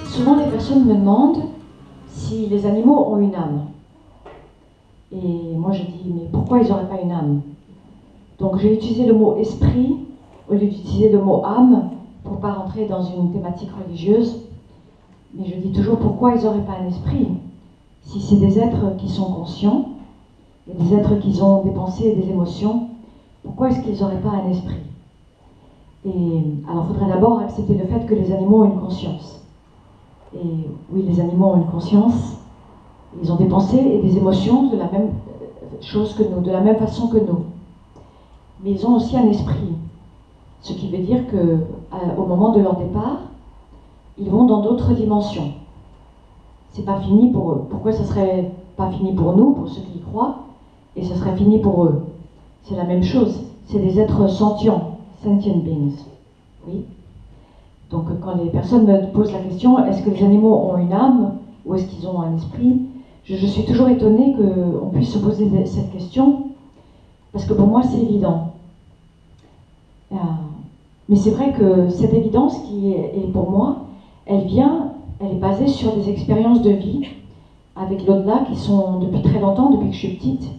Souvent les personnes me demandent si les animaux ont une âme. Et moi je dis, mais pourquoi ils n'auraient pas une âme? Donc j'ai utilisé le mot esprit au lieu d'utiliser le mot âme pour ne pas rentrer dans une thématique religieuse. Mais je dis toujours, pourquoi ils n'auraient pas un esprit? Si c'est des êtres qui sont conscients, et des êtres qui ont des pensées et des émotions, pourquoi est-ce qu'ils n'auraient pas un esprit? Et alors il faudrait d'abord accepter le fait que les animaux ont une conscience. Et oui, les animaux ont une conscience, ils ont des pensées et des émotions de la même chose que nous, de la même façon que nous. Mais ils ont aussi un esprit, ce qui veut dire qu'au moment de leur départ, ils vont dans d'autres dimensions. C'est pas fini pour eux. Pourquoi ça serait pas fini pour nous, pour ceux qui y croient, et ce serait fini pour eux? C'est la même chose. C'est des êtres sentients, sentient beings. Oui. Donc quand les personnes me posent la question, est-ce que les animaux ont une âme ou est-ce qu'ils ont un esprit, je suis toujours étonnée qu'on puisse se poser cette question, parce que pour moi c'est évident. Mais c'est vrai que cette évidence qui est pour moi, elle est basée sur des expériences de vie avec l'au-delà qui sont depuis très longtemps, depuis que je suis petite.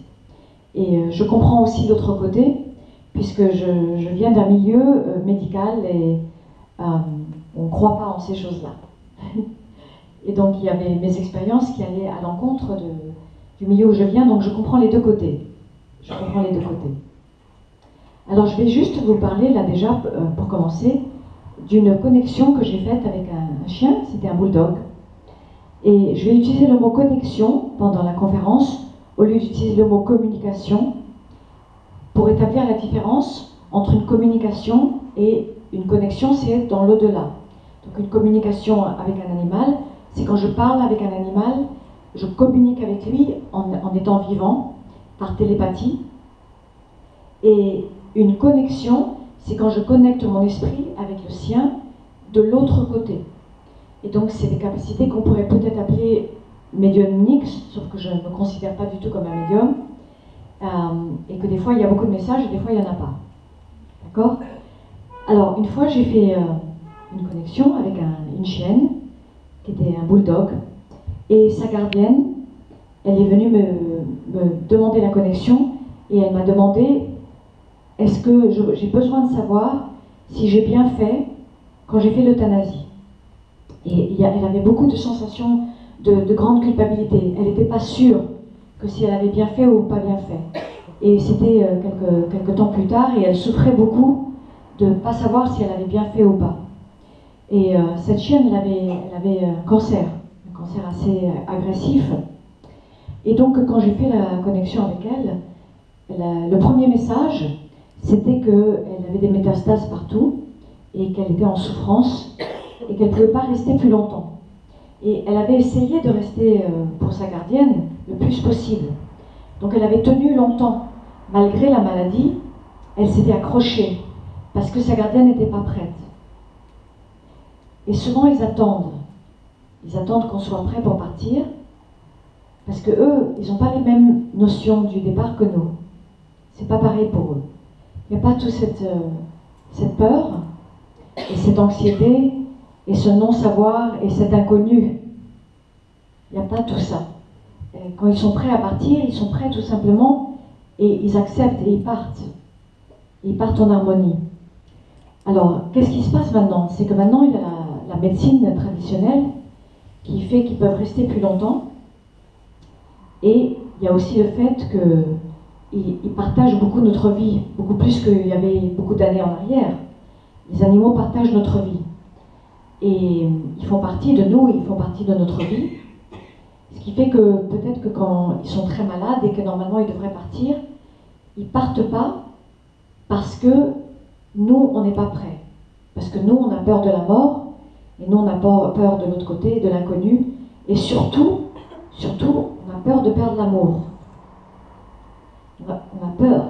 Et je comprends aussi l'autre côté, puisque je viens d'un milieu médical et on ne croit pas en ces choses-là. Et donc il y avait mes expériences qui allaient à l'encontre du milieu où je viens, donc je comprends les deux côtés. Je comprends les deux côtés. Alors je vais juste vous parler là déjà, pour commencer, d'une connexion que j'ai faite avec un chien, c'était un bulldog. Et je vais utiliser le mot connexion pendant la conférence, au lieu d'utiliser le mot communication, pour établir la différence entre une communication et une connexion, c'est dans l'au-delà. Donc une communication avec un animal, c'est quand je parle avec un animal, je communique avec lui en étant vivant, par télépathie. Et une connexion, c'est quand je connecte mon esprit avec le sien de l'autre côté. Et donc c'est des capacités qu'on pourrait peut-être appeler médiumniques, sauf que je ne me considère pas du tout comme un médium, et que des fois il y a beaucoup de messages et des fois il n'y en a pas. D'accord? Alors une fois j'ai fait une connexion avec une chienne, qui était un bulldog, et sa gardienne, elle est venue me demander la connexion, et elle m'a demandé, est-ce que j'ai besoin de savoir si j'ai bien fait quand j'ai fait l'euthanasie? Et elle avait beaucoup de sensations de grande culpabilité. Elle n'était pas sûre que si elle avait bien fait ou pas bien fait. Et c'était quelques temps plus tard, et elle souffrait beaucoup de ne pas savoir si elle avait bien fait ou pas. Et cette chienne, elle avait un cancer assez agressif. Et donc quand j'ai fait la connexion avec elle, le premier message, c'était qu'elle avait des métastases partout, et qu'elle était en souffrance, et qu'elle ne pouvait pas rester plus longtemps. Et elle avait essayé de rester pour sa gardienne le plus possible. Donc elle avait tenu longtemps. Malgré la maladie, elle s'était accrochée, parce que sa gardienne n'était pas prête. Et souvent ils attendent. Ils attendent qu'on soit prêt pour partir, parce que eux, ils n'ont pas les mêmes notions du départ que nous. C'est pas pareil pour eux. Il n'y a pas toute cette peur, et cette anxiété, et ce non-savoir, et cet inconnu. Il n'y a pas tout ça. Et quand ils sont prêts à partir, ils sont prêts tout simplement, et ils acceptent, et ils partent. Ils partent en harmonie. Alors, qu'est-ce qui se passe maintenant? C'est que maintenant, il y a la médecine traditionnelle qui fait qu'ils peuvent rester plus longtemps, et il y a aussi le fait qu'ils partagent beaucoup notre vie, beaucoup plus qu'il y avait beaucoup d'années en arrière. Les animaux partagent notre vie. Et ils font partie de nous, ils font partie de notre vie. Ce qui fait que peut-être que quand ils sont très malades et que normalement ils devraient partir, ils partent pas parce que nous, on n'est pas prêts. Parce que nous, on a peur de la mort, et nous, on a peur de l'autre côté, de l'inconnu, et surtout, on a peur de perdre l'amour. On a peur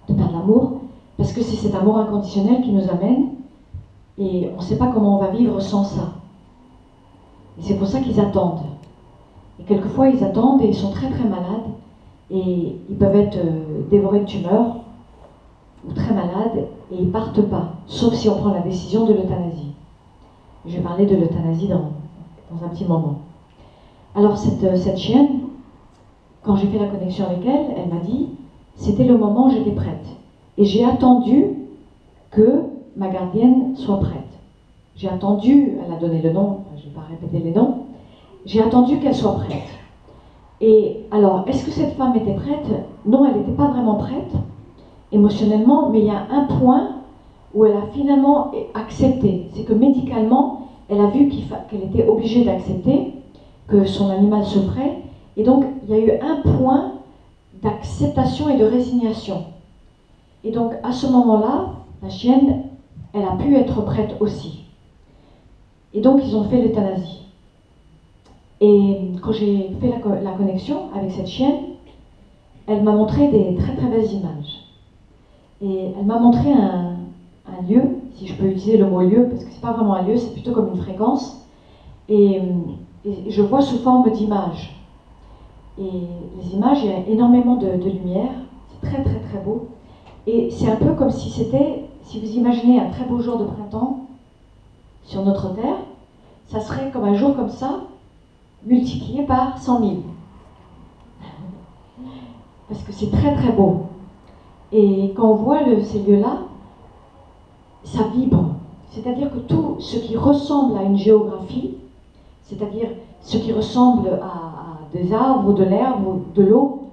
de perdre l'amour, parce que c'est cet amour inconditionnel qui nous amène, et on ne sait pas comment on va vivre sans ça. Et c'est pour ça qu'ils attendent. Et quelquefois, ils attendent et ils sont très très malades, et ils peuvent être dévorés de tumeurs ou très malades et ils partent pas, sauf si on prend la décision de l'euthanasie. Je vais parler de l'euthanasie dans un petit moment. Alors cette chienne, quand j'ai fait la connexion avec elle, elle m'a dit, c'était le moment où j'étais prête. Et j'ai attendu que ma gardienne soit prête. J'ai attendu, elle a donné le nom, je ne vais pas répéter les noms, j'ai attendu qu'elle soit prête. Et alors, est-ce que cette femme était prête? Non, elle n'était pas vraiment prête, émotionnellement, mais il y a un point où elle a finalement accepté. C'est que médicalement, elle a vu qu'elle était obligée d'accepter que son animal souffrait. Et donc, il y a eu un point d'acceptation et de résignation. Et donc, à ce moment-là, la chienne, elle a pu être prête aussi. Et donc, ils ont fait l'euthanasie. Et quand j'ai fait la connexion avec cette chienne, elle m'a montré des très très belles images. Et elle m'a montré un lieu, si je peux utiliser le mot lieu, parce que c'est pas vraiment un lieu, c'est plutôt comme une fréquence. Et je vois sous forme d'images. Et les images, il y a énormément de lumière, c'est très très très beau. Et c'est un peu comme si c'était, si vous imaginez un très beau jour de printemps sur notre Terre, ça serait comme un jour comme ça, multiplié par 100 000. Parce que c'est très très beau. Et quand on voit ces lieux-là, ça vibre. C'est-à-dire que tout ce qui ressemble à une géographie, c'est-à-dire ce qui ressemble à des arbres, ou de l'herbe, ou de l'eau,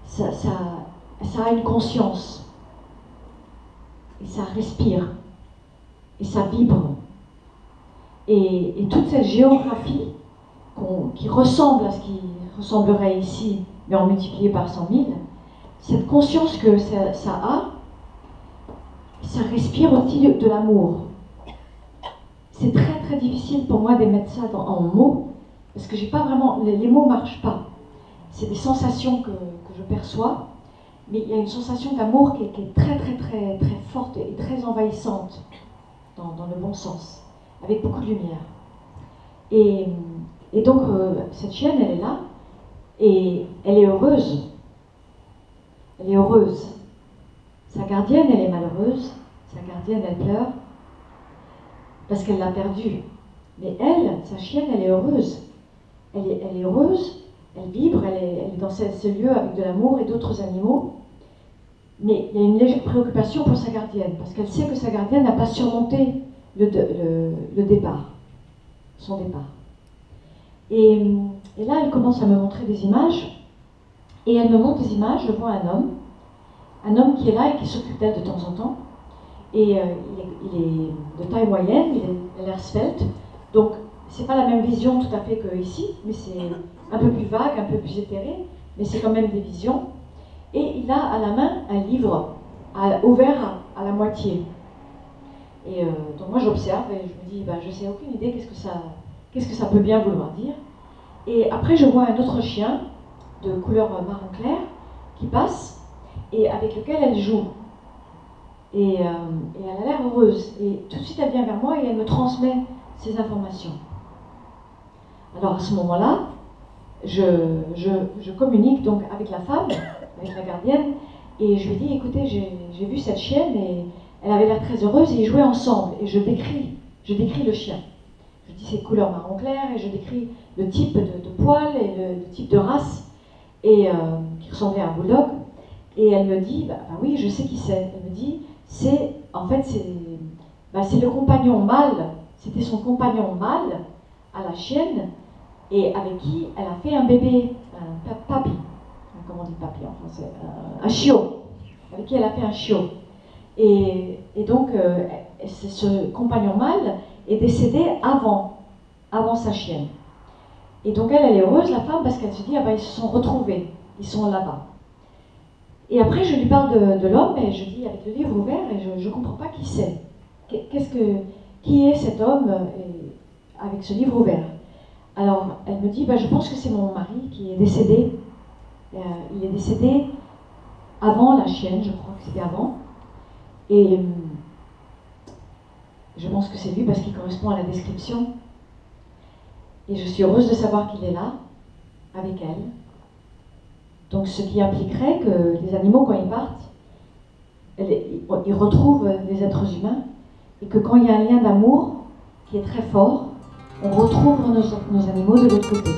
ça a une conscience. Et ça respire. Et ça vibre. Et toute cette géographie qui ressemble à ce qui ressemblerait ici, mais en multiplié par 100 000, cette conscience que ça a, ça respire aussi de l'amour. C'est très très difficile pour moi d'émettre ça en mots, parce que j'ai pas vraiment, les mots marchent pas. C'est des sensations que je perçois, mais il y a une sensation d'amour qui est très très très très forte et très envahissante, dans le bon sens, avec beaucoup de lumière. Et donc cette chienne, elle est là, et elle est heureuse. Elle est heureuse. Sa gardienne, elle est malheureuse. Sa gardienne, elle pleure parce qu'elle l'a perdue. Mais elle, sa chienne, elle est heureuse. Elle est heureuse, elle vibre, elle est dans ce lieu avec de l'amour et d'autres animaux. Mais il y a une légère préoccupation pour sa gardienne, parce qu'elle sait que sa gardienne n'a pas surmonté le départ, son départ. Et là, elle commence à me montrer des images, et elle me montre des images, je vois un homme qui est là et qui s'occupe d'elle de temps en temps. Et il est de taille moyenne, il a l'air svelte, donc c'est pas la même vision tout à fait qu'ici, mais c'est un peu plus vague, un peu plus éthéré, mais c'est quand même des visions. Et il a à la main un livre ouvert à la moitié. Et donc moi j'observe et je me dis, je sais aucune idée qu'est-ce que ça peut bien vouloir dire. Et après je vois un autre chien de couleur marron clair qui passe et avec lequel elle joue. Et elle a l'air heureuse. Et tout de suite elle vient vers moi et elle me transmet ces informations. Alors à ce moment-là, je communique donc avec la femme, avec la gardienne, et je lui dis, écoutez, j'ai vu cette chienne et elle avait l'air très heureuse et ils jouaient ensemble. Et je décris le chien. Je dis ses couleurs marron clair et je décris le type de poil et le type de race et qui ressemblait à un bulldog. Et elle me dit, oui, je sais qui c'est. Elle me dit, c'est le compagnon mâle, c'était son compagnon mâle à la chienne et avec qui elle a fait un bébé, un papi. Comment on dit papi en français? Un chiot. Avec qui elle a fait un chiot. Et donc, ce compagnon mâle est décédé avant sa chienne. Et donc elle est heureuse, la femme, parce qu'elle se dit, ils se sont retrouvés, ils sont là-bas. Et après, je lui parle de l'homme, et je dis, avec le livre ouvert, et je ne comprends pas qui c'est. Qui est cet homme avec ce livre ouvert? Alors, elle me dit, je pense que c'est mon mari qui est décédé. Il est décédé avant la chienne, je crois que c'était avant. Et je pense que c'est lui parce qu'il correspond à la description. Et je suis heureuse de savoir qu'il est là, avec elle, Donc ce qui impliquerait que les animaux, quand ils partent, ils retrouvent les êtres humains, et que quand il y a un lien d'amour qui est très fort, on retrouve nos animaux de l'autre côté.